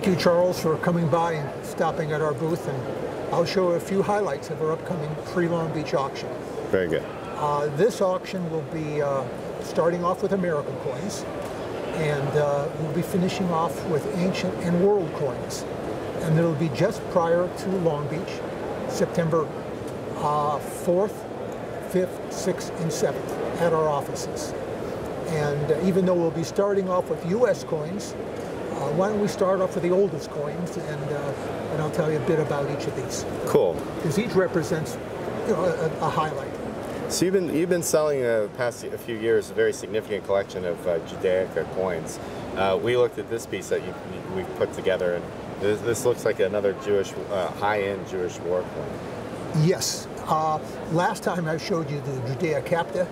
you, Charles, for coming by and stopping at our booth, and I'll show a few highlights of our upcoming pre-Long Beach auction. Very good. This auction will be starting off with American coins, and we'll be finishing off with ancient and world coins. And it'll be just prior to Long Beach, September 4th, 5th, 6th, and 7th at our offices. And even though we'll be starting off with U.S. coins, why don't we start off with the oldest coins, and I'll tell you a bit about each of these. Cool. Because each represents, you know, a highlight. So you've been selling the past few years a very significant collection of Judaica coins. We looked at this piece that we've put together, and this looks like another Jewish, high-end Jewish war coin. Yes. Last time I showed you the Judea Capta,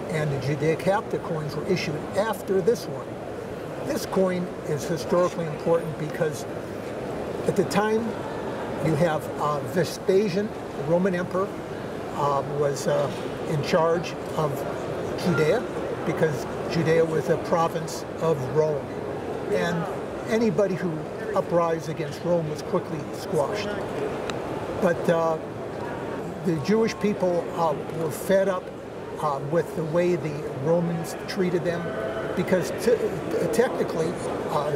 and the Judea Capta coins were issued after this one. This coin is historically important because at the time you have Vespasian, the Roman Emperor, was in charge of Judea because Judea was a province of Rome. And anybody who uprised against Rome was quickly squashed. But the Jewish people were fed up with the way the Romans treated them, because technically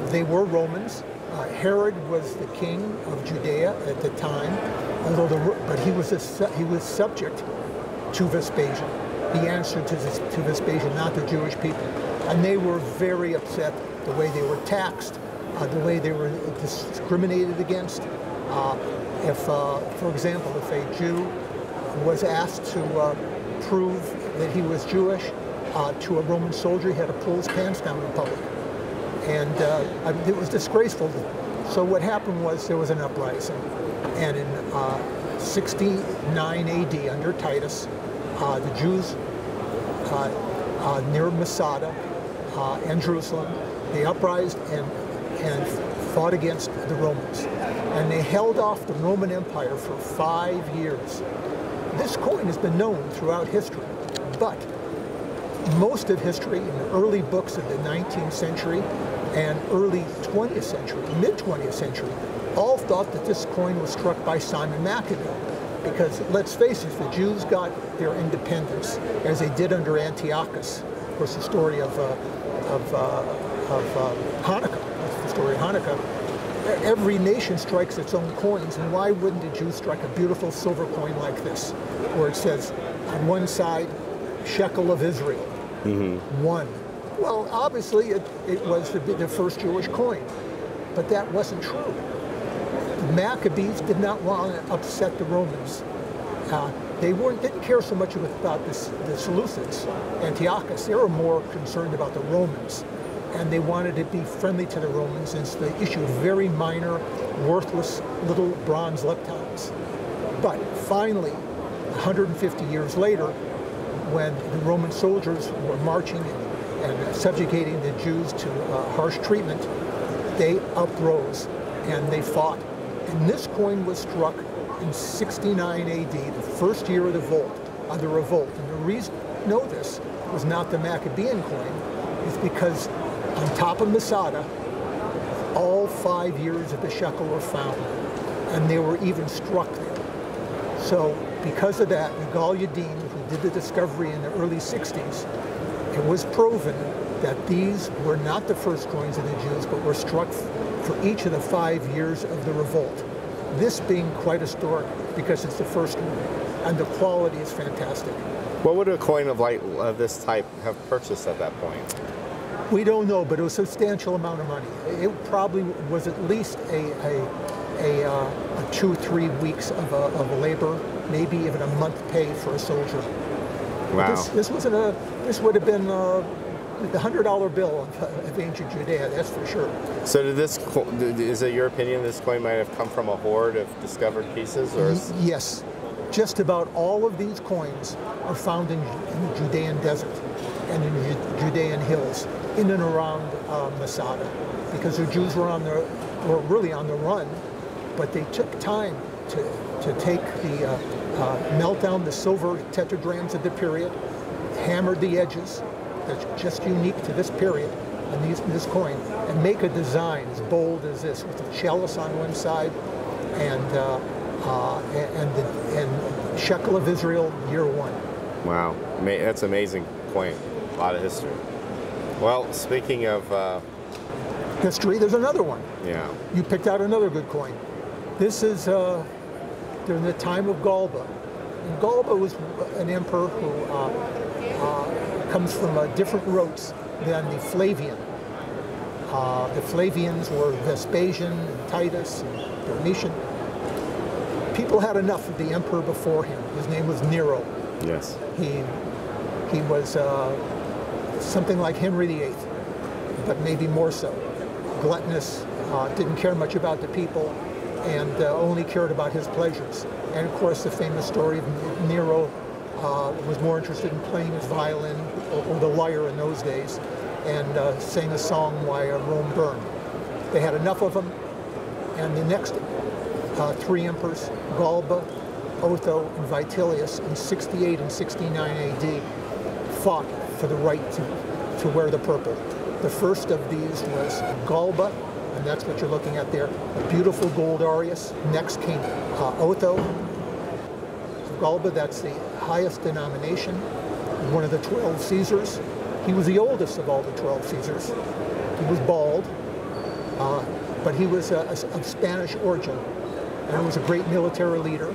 they were Romans. Herod was the king of Judea at the time, but he was subject to Vespasian. He answered to Vespasian, not the Jewish people, and they were very upset the way they were taxed, the way they were discriminated against. For example, if a Jew was asked to prove that he was Jewish to a Roman soldier, he had to pull his pants down in public. And it was disgraceful. So what happened was there was an uprising. And in 69 AD, under Titus, the Jews near Masada and Jerusalem, they uprised and fought against the Romans. And they held off the Roman Empire for 5 years. This coin has been known throughout history, but most of history in the early books of the 19th century and early 20th century, mid-20th century, all thought that this coin was struck by Simon Maccabee. Because let's face it, the Jews got their independence as they did under Antiochus. Of course, the story of Hanukkah, that's the story of Hanukkah. Every nation strikes its own coins, and why wouldn't the Jews strike a beautiful silver coin like this, where it says on one side, shekel of Israel, one. Well, obviously it was the first Jewish coin, but that wasn't true. The Maccabees did not want to upset the Romans. They didn't care so much about the Seleucids, Antiochus. They were more concerned about the Romans, and they wanted to be friendly to the Romans, and so they issued very minor, worthless little bronze leptons. But finally, 150 years later, when the Roman soldiers were marching and subjugating the Jews to harsh treatment, they uprose and they fought. And this coin was struck in 69 AD, the first year of the revolt. And the reason to know this was not the Maccabean coin, is because on top of Masada, all 5 years of the shekel were found, and they were even struck there. So because of that, Yigal Yadin, who did the discovery in the early 60s, it was proven that these were not the first coins of the Jews, but were struck for each of the 5 years of the revolt. This being quite historic because it's the first one, and the quality is fantastic. What would a coin of this type have purchased at that point? We don't know, but it was a substantial amount of money. It probably was at least a 2-3 weeks of labor, maybe even a month pay for a soldier. Wow. This would have been the $100 bill of ancient Judea, that's for sure. So is it your opinion this coin might have come from a hoard of discovered pieces? Or yes. Just about all of these coins are found in the Judean desert and in the Judean hills, in and around Masada, because the Jews were really on the run, but they took time to melt down the silver tetradrachms of the period, hammered the edges, that's just unique to this period, on this coin and make a design as bold as this, with a chalice on one side and shekel of Israel, year 1. Wow, that's amazing coin. A lot of history. Well, speaking of history, there's another one. Yeah. You picked out another good coin. This is during the time of Galba. And Galba was an emperor who comes from different roots than the Flavian. The Flavians were Vespasian and Titus and Domitian. People had enough of the emperor before him. His name was Nero. Yes. He was something like Henry VIII, but maybe more so. Gluttonous, didn't care much about the people, and only cared about his pleasures. And of course, the famous story of Nero was more interested in playing his violin or the lyre in those days, and sang a song while Rome burned. They had enough of him, and the next 3 emperors, Galba, Otho, and Vitellius, in 68 and 69 AD, fought for the right to wear the purple. The first of these was Galba, and that's what you're looking at there, a beautiful gold aureus. Next came Otho. Galba, that's the highest denomination, one of the 12 Caesars. He was the oldest of all the 12 Caesars. He was bald, but he was of Spanish origin, and he was a great military leader.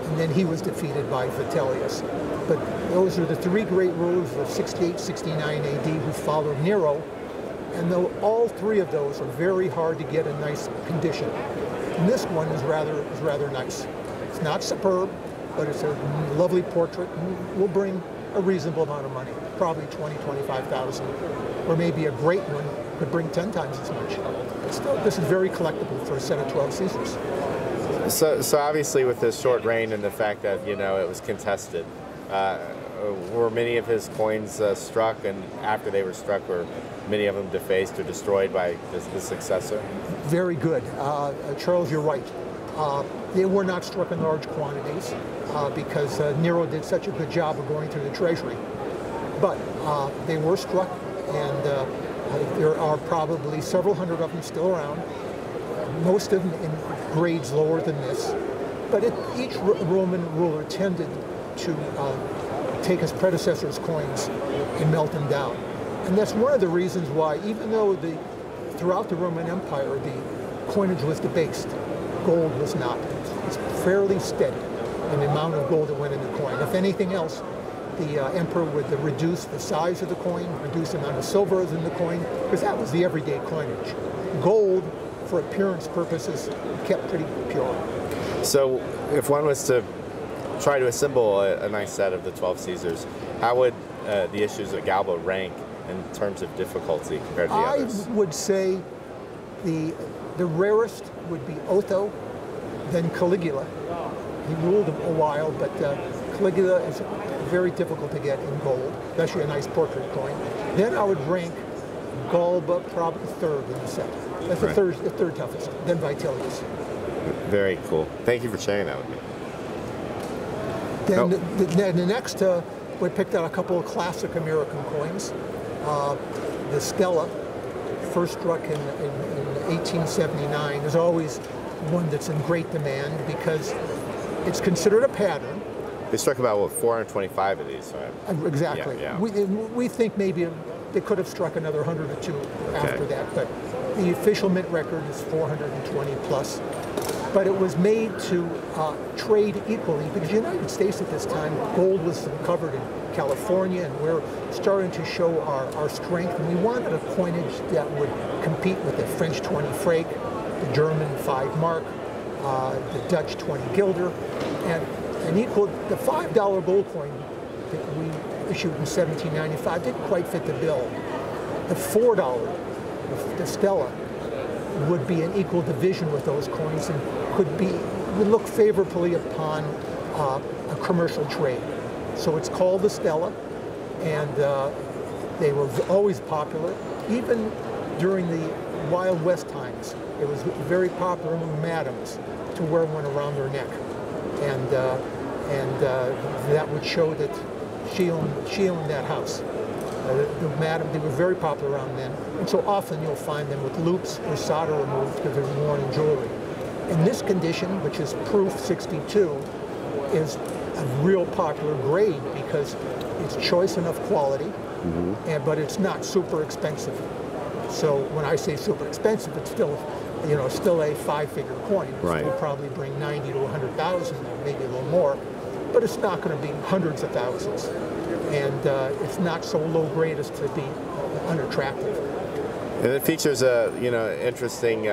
And then he was defeated by Vitellius. But those are the 3 great rulers of 68, 69 AD who followed Nero. And though all 3 of those are very hard to get in nice condition, and this one is rather nice. It's not superb, but it's a lovely portrait. And will bring a reasonable amount of money, probably 20, 25,000, or maybe a great one could bring 10 times as much. But still, this is very collectible for a set of 12 Caesars. So obviously, with this short reign and the fact that it was contested, were many of his coins struck, and after they were struck, were many of them defaced or destroyed by his successor? Very good, Charles. You're right. They were not struck in large quantities because Nero did such a good job of going through the treasury. But they were struck, and there are probably several hundred of them still around. Most of them in grades lower than this, but each Roman ruler tended to take his predecessor's coins and melt them down. And that's one of the reasons why, even though throughout the Roman Empire the coinage was debased, gold was not. It's fairly steady in the amount of gold that went in the coin. If anything else, the emperor would reduce the size of the coin, reduce the amount of silver in the coin, because that was the everyday coinage. Gold, for appearance purposes, kept pretty pure. So if one was to try to assemble a nice set of the 12 Caesars, how would the issues of Galba rank in terms of difficulty compared to the others? I would say the rarest would be Otho, then Caligula. He ruled a while, but Caligula is very difficult to get in gold, especially a nice portrait coin. Then I would rank Galba probably 3rd in the set. That's the third toughest, then Vitellius. Very cool. Thank you for sharing that with me. Then the next, we picked out a couple of classic American coins. The Stella, first struck in 1879, is always one that's in great demand because it's considered a pattern. They struck about, 425 of these, right? Exactly. Yeah. We think maybe they could have struck another 100 or 2 after that, but the official mint record is 420 plus. But it was made to trade equally because the United States at this time, gold was covered in California, and we're starting to show our strength. And we wanted a coinage that would compete with the French 20 franc, the German 5 mark, the Dutch 20 guilder, and equal. The $5 gold coin that we issued in 1795 didn't quite fit the bill. The $4, the Stella, would be an equal division with those coins and would look favorably upon a commercial trade. So it's called the Stella, and they were always popular. Even during the Wild West times, it was very popular among madams to wear one around their neck, and that would show that she owned that house. They were very popular around then, and so often you'll find them with loops or solder removed because they're worn in jewelry. In this condition, which is proof 62, is a real popular grade because it's choice enough quality, but it's not super expensive. So when I say super expensive, it's still, still a 5-figure coin. Right. It will probably bring 90 to 100,000, maybe a little more, but it's not going to be hundreds of thousands. And it's not so low grade as to be unattractive. And it features a interesting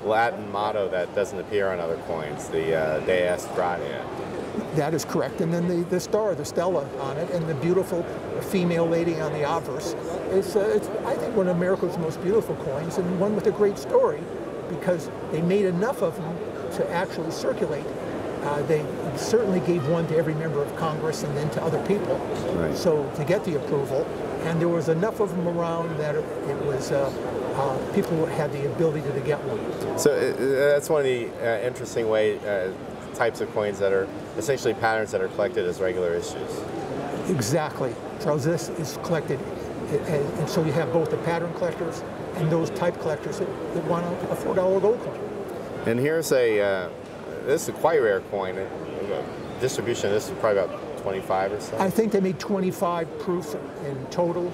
Latin motto that doesn't appear on other coins, the De Est Gratia. That is correct. And then the star, the Stella on it, and the beautiful female lady on the obverse. It's I think, one of America's most beautiful coins, and one with a great story, because they made enough of them to actually circulate. They certainly gave one to every member of Congress and then to other people. Right. So to get the approval, and there was enough of them around that it was people had the ability to get one. So that's one of the interesting types of coins that are essentially patterns that are collected as regular issues. Exactly. Charles, this is collected, and so you have both the pattern collectors and those type collectors that want a $4 gold coin. And here's this is a quite rare coin. Distribution of this is probably about 25 or so. I think they made 25 proofs in total.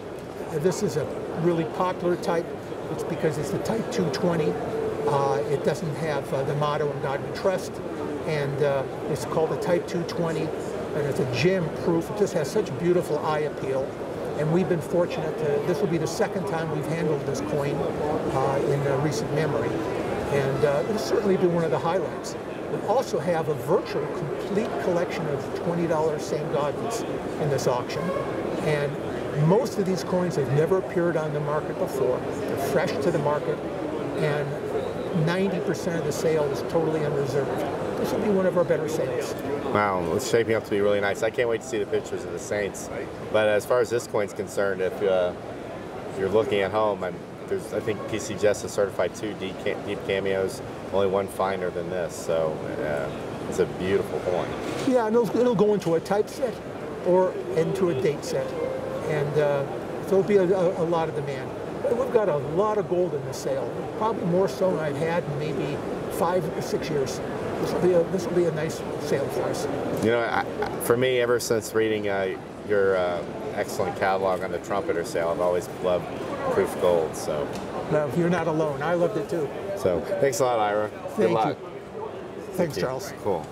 This is a really popular type. It's because it's the Type 220. It doesn't have the motto "In God We Trust," and it's called the Type 220, and it's a gem proof. It just has such beautiful eye appeal, and we've been fortunate this will be the second time we've handled this coin in recent memory, and it'll certainly be one of the highlights. We also have a virtual complete collection of $20 St. Gaudens in this auction, and most of these coins have never appeared on the market before. They're fresh to the market, and 90% of the sale is totally unreserved. This will be one of our better sales. Wow, it's shaping up to be really nice. I can't wait to see the pictures of the Saints. But as far as this coin's concerned, if you're looking at home, I think PCGS has certified 2 deep cameos, only one finer than this. So it's a beautiful coin. Yeah, and it'll go into a type set or into a date set. And so there'll be a lot of demand. But we've got a lot of gold in the sale, probably more so than I've had in maybe 5 or 6 years. This will be a nice sale for us. For me, ever since reading your excellent catalog on the trumpeter sale, I've always loved proof gold. So no, you're not alone. I loved it too. So thanks a lot, Ira. Good luck. Thanks, Charles. Cool.